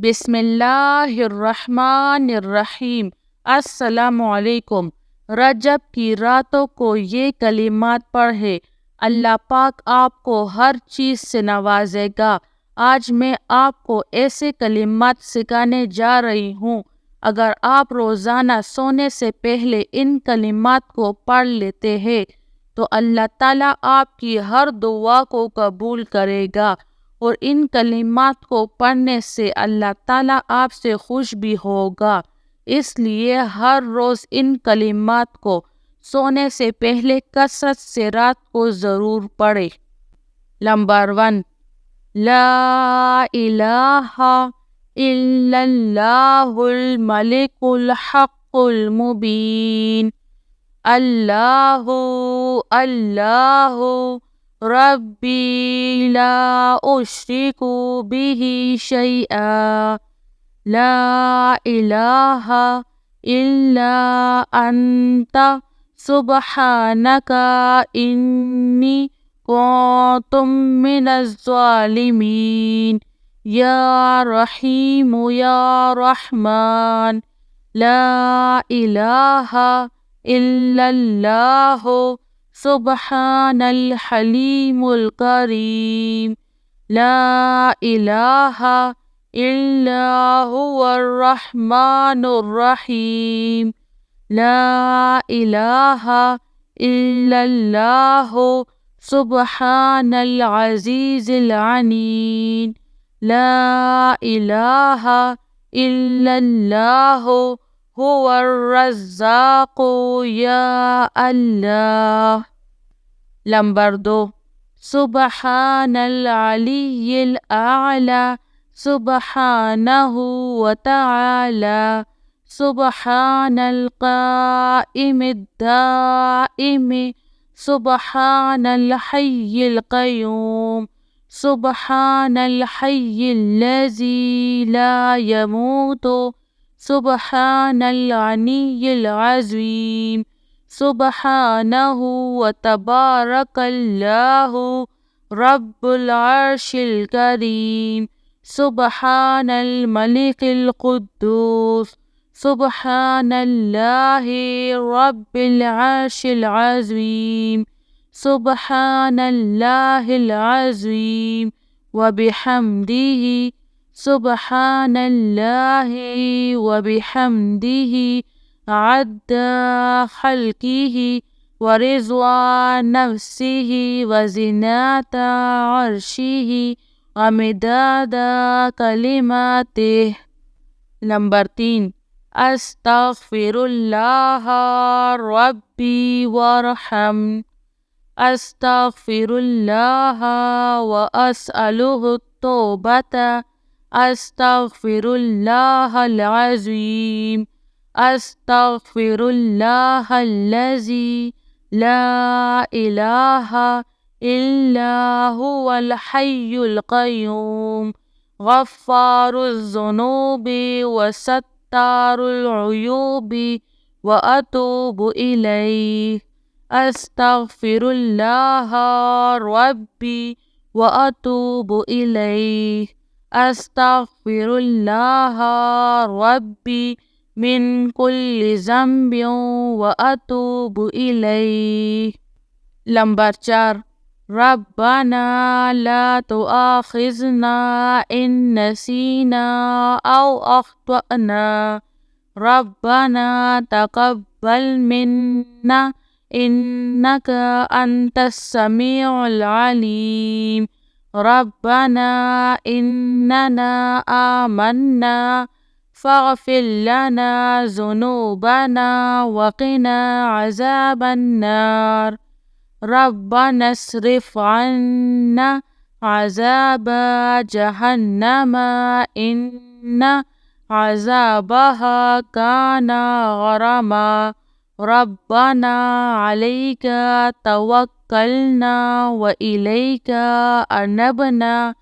بسم اللہ الرحمن الرحیم۔ السلام علیکم۔ رجب کی راتوں کو یہ کلمات پڑھے، اللہ پاک آپ کو ہر چیز سے نوازے گا۔ آج میں آپ کو ایسے کلمات سکھانے جا رہی ہوں، اگر آپ روزانہ سونے سے پہلے ان کلمات کو پڑھ لیتے ہیں تو اللہ تعالیٰ آپ کی ہر دعا کو قبول کرے گا، اور ان کلمات کو پڑھنے سے اللہ تعالیٰ آپ سے خوش بھی ہوگا۔ اس لیے ہر روز ان کلمات کو سونے سے پہلے کثرت سے رات کو ضرور پڑھے۔ نمبر 1، لا الہ الا اللہ الملک الحق المبین، اللہ اللہ ربی لا اشرک بہ شیئا، لا الہ الا انت سبحانک انی کنت من الظالمین، یا رحیم یا رحمان، لا الہ الا اللہ سبحان الحلیم الکریم، لا الہ الا هو الرحمن الرحیم، لا الہ الا اللہ سبحان العزیز العلیم، لا الہ الا اللہ هو الرزاق یا اللہ۔ نمبر 2، سبحان العلی الاعلی سبحانہ وتعالی، سبحان القائم الدائم سبحان الحی القیوم، سبحان الحی الذی لا يموت، سبحان العلی العظیم، سبحانہ وتبارک اللہ رب العرش الکریم، سبحان الملک القدوس، سبحان اللہ رب العرش العظیم، سبحان اللہ العظیم وبحمدہ، سبحان اللہ وبحمدہ عدد خلقہ ورضوان نفسہ وزنة عرشہ ومداد کلماتہ۔ نمبر 3، استغفر اللہ ربی وارحم، استغفر اللہ واسألہ التوبۃ، استغفر اللہ العظیم، استغفر اللہ الذی لا الہ الا هو الحی القیوم، غفار الذنوب وستار العیوب واتوب الیہ، استغفر اللہ ربی واتوب الیہ، استغفر اللہ ربی من کل ذنب واتوب الیہ۔ نمبر 4، ربنا لا تؤاخذنا ان نسینا او اخطأنا، ربنا تقبل منا انک انت السمیع العلیم، ربنا اننا آمنا فاغفر لنا ذنوبنا وقنا عذاب النار، ربنا اصرف عنا عذاب جہنم ان عذابها كان غراما، ربنا عليك توكلنا وإليك أنبنا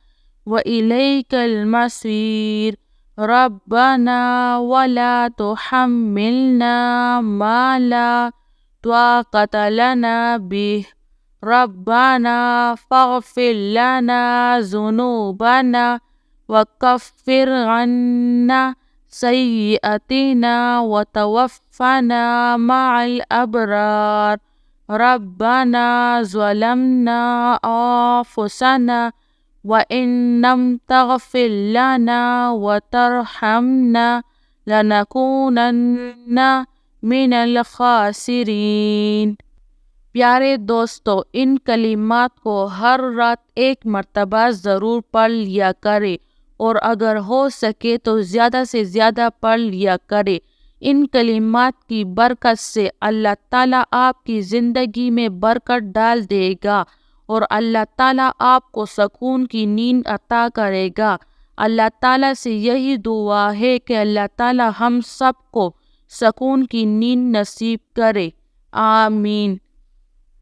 وإليك المصير، ربنا ولا تحملنا ما لا طاقة لنا به، ربنا فاغفر لنا ذنوبنا وکفر عنا سیئاتنا وتوفنا مع الابرار ربنا ظلمنا انفسنا وان لم تغفر لنا وترحمنا لنکونن من الخاسرین۔ پیارے دوستو، ان کلمات کو ہر رات ایک مرتبہ ضرور پڑھ لیا کرے، اور اگر ہو سکے تو زیادہ سے زیادہ پڑھ لیا کرے۔ ان کلمات کی برکت سے اللہ تعالیٰ آپ کی زندگی میں برکت ڈال دے گا، اور اللہ تعالیٰ آپ کو سکون کی نیند عطا کرے گا۔ اللہ تعالیٰ سے یہی دعا ہے کہ اللہ تعالیٰ ہم سب کو سکون کی نیند نصیب کرے، آمین۔